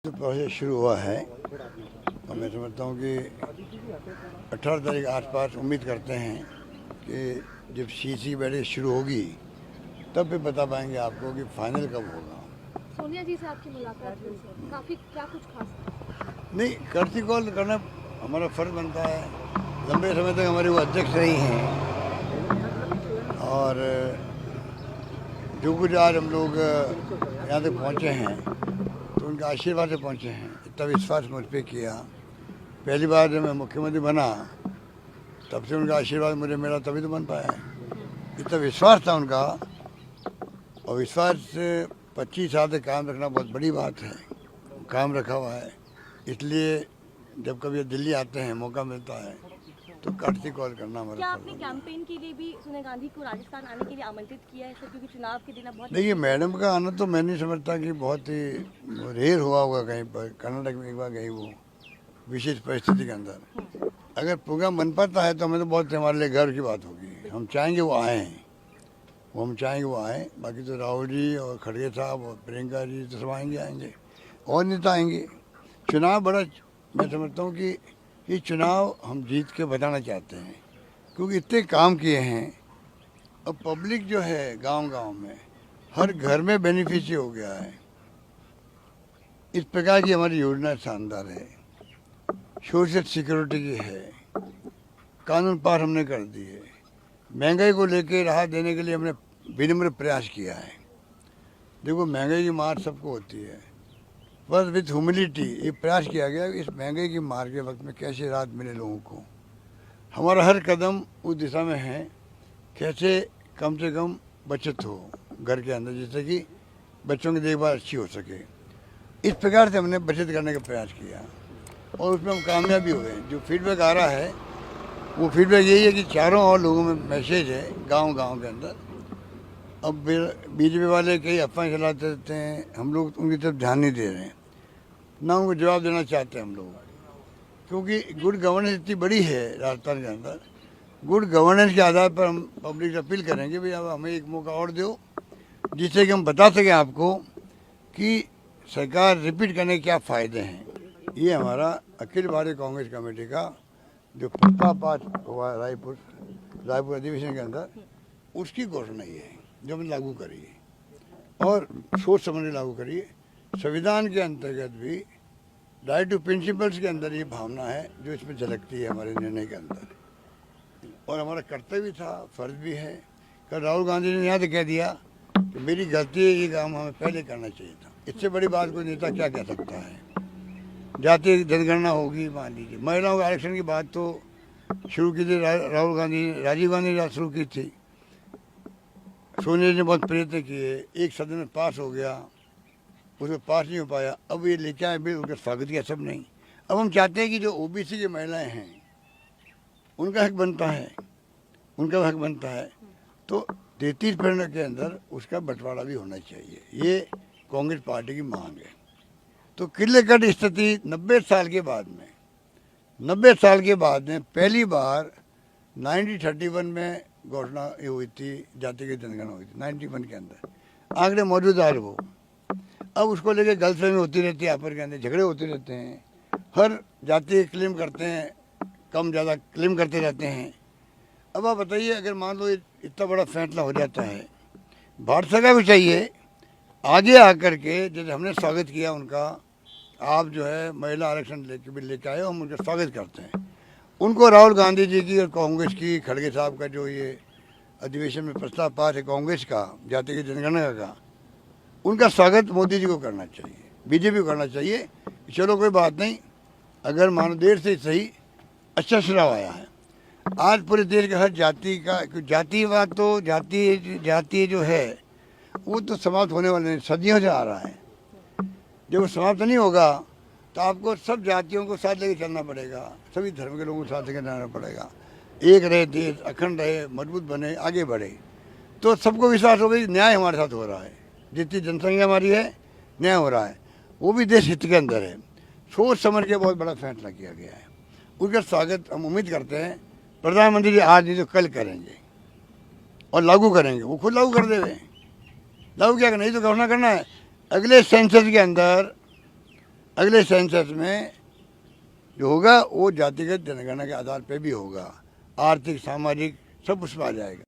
तो प्रोसेस शुरू हुआ है और मैं समझता हूँ कि 18 तारीख के आसपास उम्मीद करते हैं कि जब सीसी बैठक शुरू होगी तब भी बता पाएंगे आपको कि फाइनल कब होगा। सोनिया जी से आपकी मुलाकात हुई, काफी क्या कुछ खास? नहीं, कर्ती कॉल करना हमारा फर्ज बनता है। लंबे समय तक हमारे वो अध्यक्ष रही हैं और जो कुछ आज हम लोग यहाँ तक पहुँचे हैं तो उनके आशीर्वाद से पहुँचे हैं। इतना विश्वास मुझ पर किया। पहली बार जब मैं मुख्यमंत्री बना तब से उनका आशीर्वाद मुझे मिला, तभी तो बन पाया है। इतना विश्वास था उनका, और विश्वास से 25 साल से काम रखना बहुत बड़ी बात है। काम रखा हुआ है, इसलिए जब कभी दिल्ली आते हैं मौका मिलता है तो कर्ती कॉल करना हमारा। क्या आपने कैंपेन के लिए भी सोनिया गांधी को राजस्थान आने के लिए आमंत्रित किया है, क्योंकि चुनाव के दिन बहुत? देखिए, मैडम का आना तो मैं नहीं समझता कि बहुत ही रेयर हुआ होगा कहीं पर। कर्नाटक में एक बार गई वो विशेष परिस्थिति के अंदर। अगर प्रोग्राम बन पाता है तो हमें तो बहुत हमारे लिए गर्व की बात होगी। हम चाहेंगे वो आएँ, हम चाहेंगे वो आएँ। बाकी तो राहुल जी और खड़गे साहब और प्रियंका जी तो सब आएंगे और नेता आएंगे। चुनाव बड़ा, मैं समझता हूँ कि ये चुनाव हम जीत के बताना चाहते हैं, क्योंकि इतने काम किए हैं। अब पब्लिक जो है गांव-गांव में हर घर में बेनिफिशियरी हो गया है। इस प्रकार की हमारी योजना शानदार है। सोशल सिक्योरिटी की है, कानून पार हमने कर दिए। महंगाई को लेकर राहत देने के लिए हमने विनम्र प्रयास किया है। देखो, महंगाई की मार सबको होती है, बस विथ ह्यूमिलिटी ये प्रयास किया गया कि इस महंगाई की मार के वक्त में कैसे राहत मिले लोगों को। हमारा हर कदम उस दिशा में है, कैसे कम से कम बचत हो घर के अंदर, जिससे कि बच्चों की देखभाल अच्छी हो सके। इस प्रकार से हमने बचत करने का प्रयास किया और उसमें हम कामयाब भी हुए। जो फीडबैक आ रहा है वो फीडबैक यही है कि चारों और लोगों में मैसेज है गांव-गांव के अंदर। अब बीजेपी वाले कई अफवाहें चलाते रहते हैं, हम लोग उनकी तरफ ध्यान नहीं दे रहे हैं, ना उनको जवाब देना चाहते हैं हम लोग, क्योंकि गुड गवर्नेंस इतनी बड़ी है राजस्थान के अंदर। गुड गवर्नेंस के आधार पर हम पब्लिक से अपील करेंगे भाई अब हमें एक मौका और दो, जिससे कि हम बता सकें आपको कि सरकार रिपीट करने के क्या फ़ायदे हैं। ये हमारा अखिल भारतीय कांग्रेस कमेटी का जो प्रस्ताव पास हुआ रायपुर अधिवेशन के अंदर, उसकी घोषणा ये है जो हमने लागू करी है और सोच समझ लागू करी है। संविधान के अंतर्गत भी राइट टू प्रिंसिपल्स के अंदर ये भावना है जो इसमें झलकती है हमारे निर्णय के अंदर, और हमारा कर्तव्य था, फर्ज भी है। कल राहुल गांधी ने यहाँ से कह दिया कि मेरी गलती है, ये काम हमें पहले करना चाहिए था। इससे बड़ी बात कोई नेता क्या कह सकता है। जातीय जनगणना होगी, मान लीजिए महिलाओं के आरक्षण की बात तो शुरू की थी राहुल गांधी, राजीव गांधी ने शुरू की थी। सोनिया जी ने बहुत प्रयत्न किए, एक सदन में पास हो गया, उसमें पास नहीं हो पाया। अब ये लेके आए बिल, उनका स्वागत किया सब नहीं। अब हम चाहते हैं कि जो ओबीसी की महिलाएं हैं उनका हक बनता है, उनका हक बनता है, तो 33% के अंदर उसका बंटवारा भी होना चाहिए। ये कांग्रेस पार्टी की मांग है। तो किले कट स्थिति 90 साल के बाद में, 90 साल के बाद में पहली बार 1931 में घोषणा ये हुई थी, जाति की जनगणना हुई थी 91 के अंदर। आंकड़े मौजूद आ रहे वो। अब उसको लेके गलतफहमी होती रहती है, आपस के अंदर झगड़े होते रहते हैं। हर जाति क्लेम करते हैं, कम ज़्यादा क्लेम करते रहते हैं। अब आप बताइए, अगर मान लो इतना बड़ा फैसला हो जाता है, भारत सरकार को चाहिए आगे आकर के, जैसे हमने स्वागत किया उनका, आप जो है महिला आरक्षण लेके भी लेके आए, हम उनका स्वागत करते हैं। उनको राहुल गांधी जी की और कांग्रेस की, खड़गे साहब का जो ये अधिवेशन में प्रस्ताव पास है कांग्रेस का, जाति की जनगणना का, उनका स्वागत मोदी जी को करना चाहिए, बीजेपी को करना चाहिए। चलो कोई बात नहीं, अगर मानो देर से सही अच्छा सुनाव आया है। आज पूरे देश के हर जाति का, जातिवाद तो जाति जो है वो तो समाप्त होने वाले नहीं, सदियों से आ रहा है। जब वो समाप्त नहीं होगा तो आपको सब जातियों को साथ लेके चलना पड़ेगा, सभी धर्म के लोगों को साथ लेके चलना पड़ेगा। एक रहे देश, अखंड रहे, मजबूत बने, आगे बढ़े, तो सबको विश्वास होगा कि न्याय हमारे साथ हो रहा है। जितनी जनसंख्या हमारी है, न्याय हो रहा है, वो भी देश हित के अंदर है। सोच समझ के बहुत बड़ा फैसला किया गया है। उसका स्वागत हम उम्मीद करते हैं प्रधानमंत्री जी आज नहीं तो कल करेंगे और लागू करेंगे। वो खुद लागू कर देवे। लागू क्या करना, नहीं तो घोषणा करना है अगले सेंसस के अंदर अगले सेंसस में जो होगा वो जातिगत जनगणना के आधार पे भी होगा, आर्थिक सामाजिक सब उसमें आ जाएगा।